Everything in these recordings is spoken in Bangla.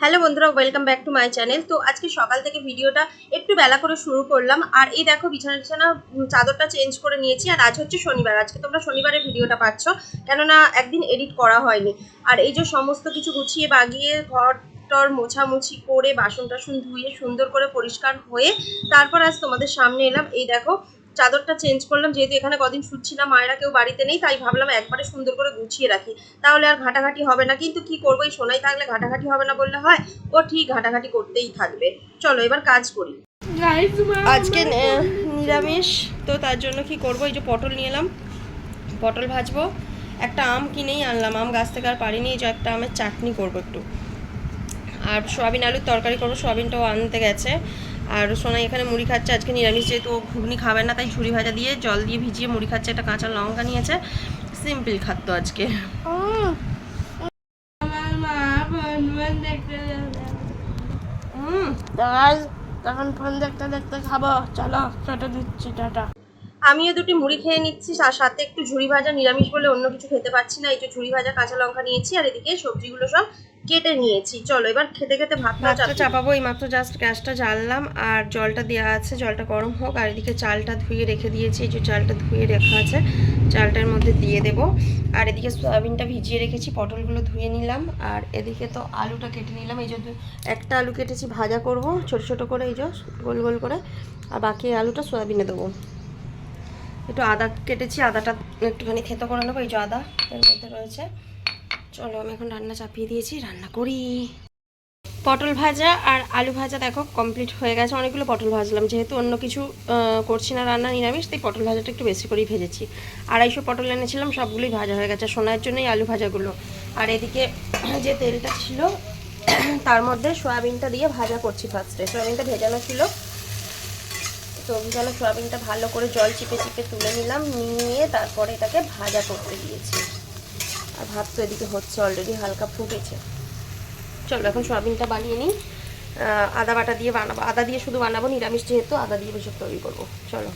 হ্যালো বন্ধুরা, welcome back to my channel. তো আজকে সকাল থেকে ভিডিওটা একটু বেলা করে শুরু করলাম। আর এই দেখো বিছানা চাদরটা চেঞ্জ করে নিয়েছি। আর আজ হচ্ছে শনিবার, আজকে তোমরা শনিবারের ভিডিওটা পাচ্ছ, কেননা একদিন এডিট করা হয়নি। আর এই যে সমস্ত কিছু গুছিয়ে বাগিয়ে ঘর টর মোছামুছি করে বাসন টাসন ধুয়ে সুন্দর করে পরিষ্কার হয়ে তারপর আজ তোমাদের সামনে এলাম। এই দেখো চাদরটা চেঞ্জ করলাম, যেহেতু এখানে কদিন শুচ্ছি না, মায়েরা কেউ বাড়িতে নেই, তাই ভাবলাম একবারে সুন্দর করে গুছিয়ে রাখি, তাহলে আর ঘাটাঘাটি হবে না। কিন্তু কি করবো, এই সোনাই থাকলে ঘাটাঘাটি হবে না বললে হয়? ও ঠিক ঘাটাঘাটি করতেই থাকবে। চলো এবার কাজ করি। আজকে নিরামিষ, তো তার জন্য কি করবো, এই যে পটল নিয়ে এলাম, পটল ভাজবো। একটা আম কিনেই আনলাম, আম গাছ থেকে আর পারিনি, এই যে একটা আমের চাটনি করবো একটু। আর সোয়াবিন আলুর তরকারি করবো, সোয়াবিনটাও আনতে গেছে। আর সোনাই এখানে মুড়ি খাচ্ছে, আজকে নিরামিষ যেহেতু ও ঘুগনি খাবে না, তাই ঝুড়ি ভাজা দিয়ে জল দিয়ে ভিজিয়ে মুড়ি খাচ্ছে। একটা কাঁচা লঙ্কা নিয়েছে, সিম্পল খাদ্য আজকে। তখন ফোন দেখতে দেখতে খাবো। চলো ছোট দিচ্ছি, টাটা। আমিও দুটি মুড়ি খেয়ে নিচ্ছি, আর সাথে একটু ঝুড়ি ভাজা, নিরামিষ বলে অন্য কিছু খেতে পাচ্ছি না। এই যে ঝুড়ি ভাজা কাঁচা লঙ্কা নিয়েছি, আর এদিকে সবজিগুলো সব কেটে নিয়েছি। চলো এবার খেতে খেতে ভাতটা চাপাবো। এই মাত্র জাস্ট গ্যাসটা জ্বাললাম, আর জলটা দেওয়া আছে, জলটা গরম হোক। আর এদিকে চালটা ধুয়ে রেখে দিয়েছি, এই যে চালটা ধুয়ে রাখা আছে, চালটার মধ্যে দিয়ে দেবো। আর এদিকে সয়াবিনটা ভিজিয়ে রেখেছি, পটলগুলো ধুয়ে নিলাম। আর এদিকে তো আলুটা কেটে নিলাম, এই যে একটা আলু কেটেছি ভাজা করব ছোট ছোট করে, এই যে গোল গোল করে। আর বাকি আলুটা সয়াবিনে দেবো। একটু আদা কেটেছি, আদাটা একটুখানি থেতো করে নেবো, এই যে আদা এর মধ্যে রয়েছে। চলো আমি এখন রান্না চাপিয়ে দিয়েছি, রান্না করি। পটল ভাজা আর আলু ভাজা দেখো কমপ্লিট হয়ে গেছে। অনেকগুলো পটল ভাজলাম, যেহেতু অন্য কিছু করছি না রান্না, নিরামিষ, তাই পটল ভাজাটা একটু বেশি করেই ভেজেছি। 250 পটল এনেছিলাম, সবগুলোই ভাজা হয়ে গেছে, সোনার জন্যই আলু ভাজাগুলো। আর এদিকে যে তেলটা ছিল তার মধ্যে সয়াবিনটা দিয়ে ভাজা করছি। ফার্স্টে সয়াবিনটা ভেজানো ছিল, তো ভেজানো সয়াবিনটা ভালো করে জল চিপে চিপে তুলে নিলাম, নিয়ে তারপরে এটাকে ভাজা করতে দিয়েছি। আর ভাত তো এদিকে হচ্ছে, অলরেডি হালকা ফুটেছে। চলো এখন সয়াবিনটা বানিয়ে নিই। আদা বাটা দিয়ে বানাবো, আদা দিয়ে শুধু বানাবো, নিরামিষ যেহেতু আদা দিয়ে বেশি তৈরি করবো। চলো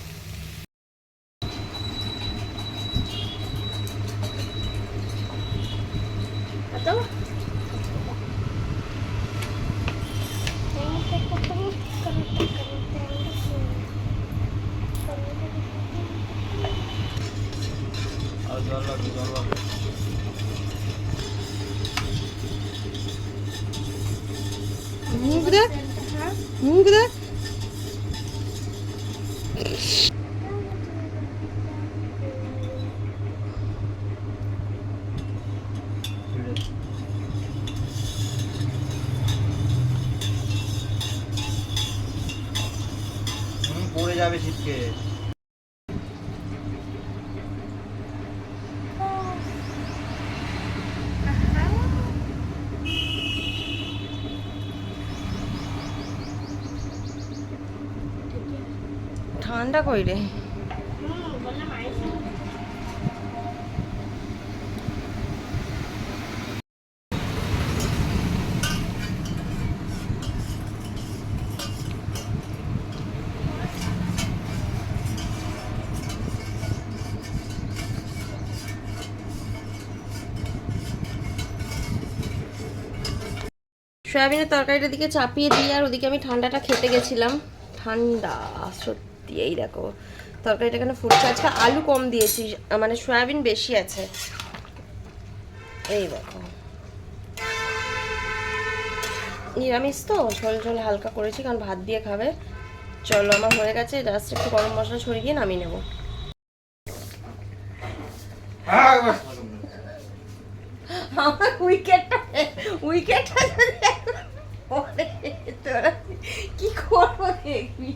মুখ দেখ, মুখ দেখ। পড়ে যাবে ছিটকে। ঠান্ডা কই রে? সয়াবিনের তরকারিটার দিকে চাপিয়ে দিয়ে, আর ওদিকে আমি ঠান্ডাটা খেতে গেছিলাম। ঠান্ডা সত্যি। এই দেখো তরকারিটা এখানে ফুটছে, আজকে আলু কম দিয়েছি, মানে সয়াবিন বেশি আছে। এই দেখো নিরামিষ তো, ঝোল ঝোল হালকা করেছি, কারণ ভাত দিয়ে খাবে। চলো আমার হয়ে গেছে, জাস্ট একটু গরম মশলা ছড়িয়ে দিয়ে নামিয়ে নেবো। আমার উইকেটটা তোরা কি করবো দেখবি।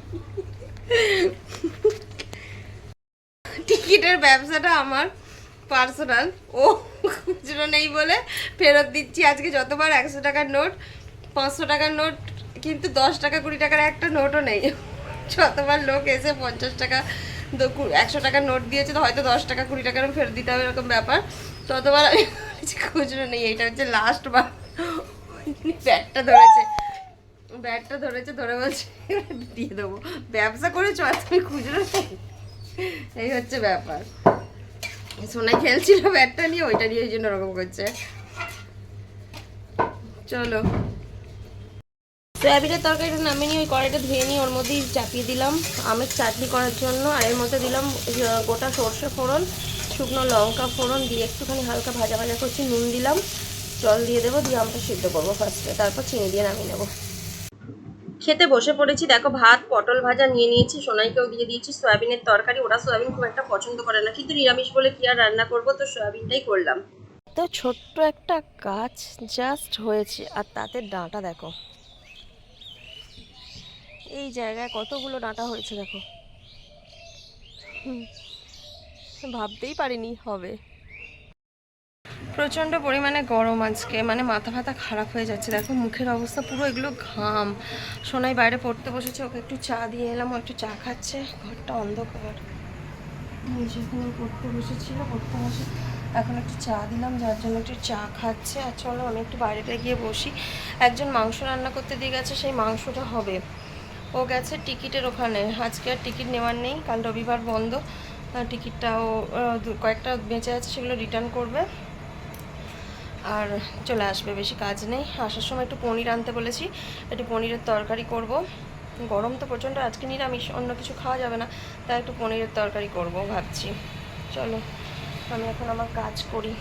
টিকিটের ব্যবসাটা আমার পার্সোনাল, ও খুচরো নেই বলে ফেরত দিচ্ছি। আজকে যতবার 100 টাকার নোট, 500 টাকার নোট, কিন্তু 10 টাকা 20 টাকার একটা নোটও নেই। যতবার লোক এসে 50 টাকা 100 টাকার নোট দিয়েছে, তো হয়তো 10 টাকা 20 টাকারও ফেরত দিতে হবে, এরকম ব্যাপার। ততবার আমি খুচরো নেই, এইটা হচ্ছে লাস্ট বার। ব্যাটটা ধরেছে, ধরে বলছে দিয়ে দেবো। ব্যবসা করেছো আর তুমি খুচরো নেই, এই হচ্ছে ব্যাপার। সোনাই খেলছিল ব্যাটটা নিয়ে, ওইটা নিয়ে এই জন্য ওরকম করছে। চলো সয়াবিনের তরকারিটা নামিয়ে নিয়ে ওই কড়াইটা ধুয়ে নিয়ে ওর মধ্যেই চাপিয়ে দিলাম আমের চাটনি করার জন্য। আর এর মধ্যে দিলাম গোটা সর্ষে ফোড়ন, শুকনো লঙ্কা ফোড়ন দিয়ে একটুখানি হালকা ভাজা ভাজা করছি, নুন দিলাম, জল দিয়ে দেবো, দিয়ে আমটা সিদ্ধ করবো ফার্স্টে, তারপর চিনি দিয়ে নামিয়ে নেবো। খেতে বসে পড়েছি, দেখো ভাত পটল ভাজা নিয়ে নিয়েছি, সোনাইকেও দিয়ে দিয়েছি সয়াবিনের তরকারি। ওরা সয়াবিন খুব একটা পছন্দ করে না, কিন্তু নিরামিষ বলে কি আর রান্না করবো, তো সয়াবিনটাই করলাম। তো ছোট্ট একটা গাছ জাস্ট হয়েছে, আর তাতে ডাঁটা দেখো, এই জায়গায় কতগুলো ডাঁটা হয়েছে দেখো, ভাবতেই পারিনি হবে। প্রচণ্ড পরিমাণে গরম আজকে, মানে মাথা ফাথা খারাপ হয়ে যাচ্ছে, দেখো মুখের অবস্থা পুরো এগুলো ঘাম। সোনাই বাইরে পড়তে বসেছে, ওকে একটু চা দিয়ে এলাম, ও একটু চা খাচ্ছে, ঘরটা অন্ধকার। যেখানে পড়তে বসেছিল, পড়তে বসে এখন একটু চা দিলাম, যার জন্য একটু চা খাচ্ছে। আর চলো আমি একটু বাইরেটা গিয়ে বসি। একজন মাংস রান্না করতে দিয়ে গেছে, সেই মাংসটা হবে। ও গেছে টিকিটের ওখানে, আজকে আর টিকিট নেওয়ার নেই, কাল রবিবার বন্ধ। টিকিটটাও কয়েকটা বেঁচে আছে, সেগুলো রিটার্ন করবে আর চলে আসবে, বেশি কাজ নেই। আসার সময় একটু পনির আনতে বলেছি, একটু পনিরের তরকারি করব। গরম তো প্রচণ্ড, আজকে নিরামিষ, অন্য কিছু খাওয়া যাবে না, তাই একটু পনিরের তরকারি করব ভাবছি। চলো আমি এখন আমার কাজ করি।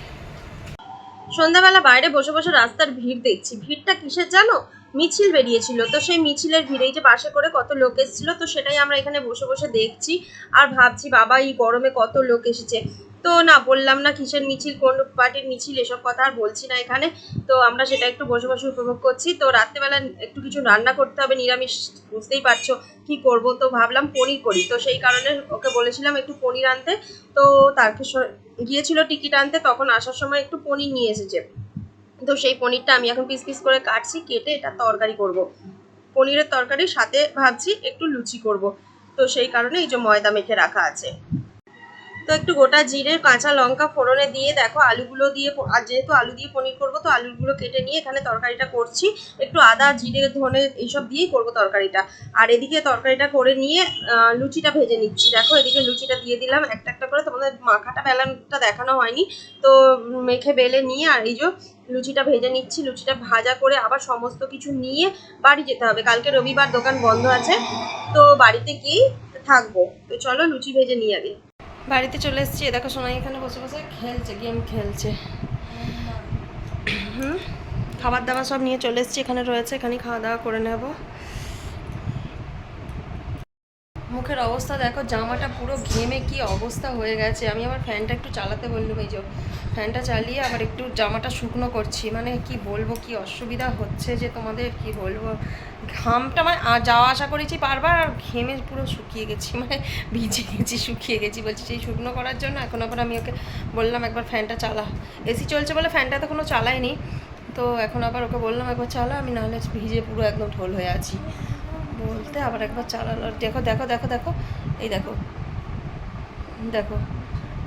সন্ধ্যাবেলা বাইরে বসে বসে রাস্তার ভিড় দেখছি। ভিড়টা কিসের জানো? মিছিল বেরিয়েছিল, তো সেই মিছিলের ভিড়ে এই যে বাসে করে কত লোক এসেছিল, তো সেটাই আমরা এখানে বসে বসে দেখছি আর ভাবছি বাবা এই গরমে কত লোক এসেছে। তো না বললাম না কিসের মিছিল, কোন পার্টির মিছিল, এসব কথা আর বলছি না এখানে। তো আমরা সেটা একটু বসে বসে উপভোগ করছি। তো রাত্রেবেলা একটু কিছু রান্না করতে হবে, নিরামিষ, বুঝতেই পারছো কি করব, তো ভাবলাম পনির করি। তো সেই কারণে ওকে বলেছিলাম একটু পনির আনতে, তো তারকে গিয়েছিল টিকিট আনতে, তখন আসার সময় একটু পনির নিয়ে এসেছে। তো সেই পনিরটা আমি এখন পিস পিস করে কাটছি, কেটে এটা তরকারি করব। পনিরের তরকারির সাথে ভাবছি একটু লুচি করব, তো সেই কারণে এই যে ময়দা মেখে রাখা আছে। তো একটু গোটা জিরে কাঁচা লঙ্কা ফোড়নে দিয়ে দেখো আলুগুলো দিয়ে, আর যেহেতু আলু দিয়ে পনির করবো তো আলুগুলো কেটে নিয়ে এখানে তরকারিটা করছি। একটু আদা জিরে ধনে এইসব দিয়েই করবো তরকারিটা। আর এদিকে তরকারিটা করে নিয়ে লুচিটা ভেজে নিচ্ছি। দেখো এদিকে লুচিটা দিয়ে দিলাম একটা একটা করে, তোমাদের মাখাটা বেলানটা দেখানো হয়নি, তো মেখে বেলে নিয়ে আর এই যে লুচিটা ভেজে নিচ্ছি। লুচিটা ভাজা করে আবার সমস্ত কিছু নিয়ে বাড়ি যেতে হবে, কালকে রবিবার দোকান বন্ধ আছে, তো বাড়িতে গিয়েই থাকবো। তো চলো লুচি ভেজে নিয়ে আগে। বাড়িতে চলে এসেছি, দেখো সোনাই এখানে বসে বসে খেলছে, গেম খেলছে। খাবার দাবার সব নিয়ে চলে এসেছি, এখানে রয়েছে, এখানে খাওয়া দাওয়া করে নেব। মুখের অবস্থা দেখো, জামাটা পুরো ঘেমে কি অবস্থা হয়ে গেছে। আমি আবার ফ্যানটা একটু চালাতে বললাম, এই যে ফ্যানটা চালিয়ে আবার একটু জামাটা শুকনো করছি। মানে কি বলবো, কি অসুবিধা হচ্ছে যে তোমাদের কি বলবো। ঘামটা মানে যাওয়া আসা করেছি বারবার, আর ঘেমে পুরো শুকিয়ে গেছি, মানে ভিজে গেছি, শুকিয়ে গেছি। বলছি সেই শুকনো করার জন্য এখন আবার আমি ওকে বললাম একবার ফ্যানটা চালা। এসি চলছে বলে ফ্যানটা তো কোনো চালাইনি, তো এখন আবার ওকে বললাম একবার চালা, আমি নাহলে ভিজে পুরো একদম ঢোল হয়ে আছি। বলতে আবার একবার চালালো। দেখো দেখো দেখো দেখো, এই দেখো দেখো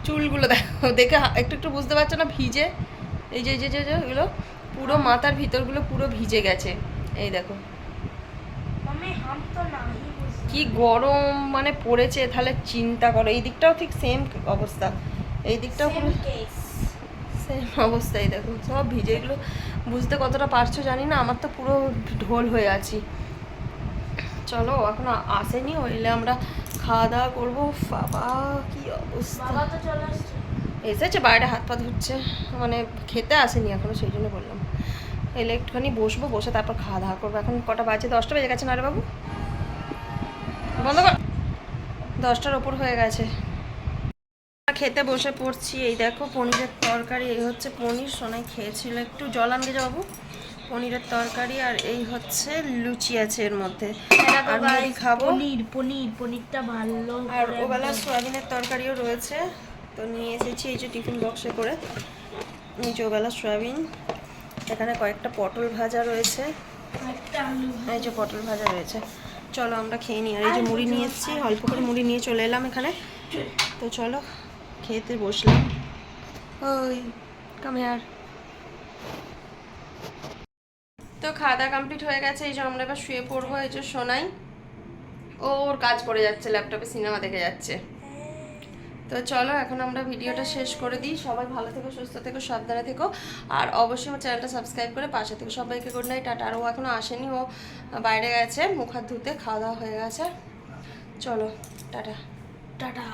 চুলগুলো দেখো, দেখে একটু একটু বুঝতে পারছো না ভিজে, এই যে যে এগুলো পুরো মাথার ভিতরগুলো পুরো ভিজে গেছে। এই দেখো কি গরম মানে পড়েছে, তাহলে চিন্তা করো। এই দিকটাও ঠিক সেম অবস্থা, এই দিকটাও পুরো সেম অবস্থা। এই দেখো সব ভিজে, এগুলো বুঝতে কতটা পারছো জানি না, আমার তো পুরো ঢোল হয়ে আছি। চলো এখন আসেনি, হইলে আমরা খাওয়া দাওয়া করবো। বাবা কি অবস্থা, এসেছে বাইরে হাত পা ধুচ্ছে, মানে খেতে আসেনি এখনো, সেই জন্য বললাম এলে একটুখানি বসবো, বসে তারপর খাওয়া দাওয়া করবো। এখন কটা বাজে? 10টা বেজে গেছে না রে বাবু, বন্ধ কর, 10টার ওপর হয়ে গেছে। খেতে বসে পড়ছি। এই দেখো পনিরের তরকারি, এই হচ্ছে পনির, সোনাই খেয়েছিল, একটু জল আনগে যাবো। পনিরের তরকারি আর এই হচ্ছে লুচি আছে এর মধ্যে, আর মুড়ি খাবো। পনিরটা ভালো, আর ওবেলা সয়াবিনের তরকারিও রয়েছে, তো নিয়ে এসেছি এই যে টিফিন বক্সে করে। এই যে ওবেলা সয়াবিন, এখানে কয়েকটা পটল ভাজা রয়েছে, এই যে পটল ভাজা রয়েছে। চলো আমরা খেয়ে নিই। আর এই যে মুড়ি নিয়ে এসেছি, অল্প করে মুড়ি নিয়ে চলে এলাম এখানে। তো চলো খেতে বসলাম। ওই কাম হিয়ার। তো খাওয়া দাওয়া কমপ্লিট হয়ে গেছে, এই যে আমরা এবার শুয়ে পড়বো। এই যে সোনাই ওর কাজ করে যাচ্ছে, ল্যাপটপে সিনেমা দেখে যাচ্ছে। তো চলো এখন আমরা ভিডিওটা শেষ করে দিই। সবাই ভালো থেকো, সুস্থ থেকো, সাবধানে থেকো, আর অবশ্যই আমার চ্যানেলটা সাবস্ক্রাইব করে পাশে থেকে সবাইকে গুড নাইট। টাটা। আর ও এখনও আসেনি, ও বাইরে গেছে মুখ হাত ধুতে, খাওয়া দাওয়া হয়ে গেছে। চলো টাটা। টাটা।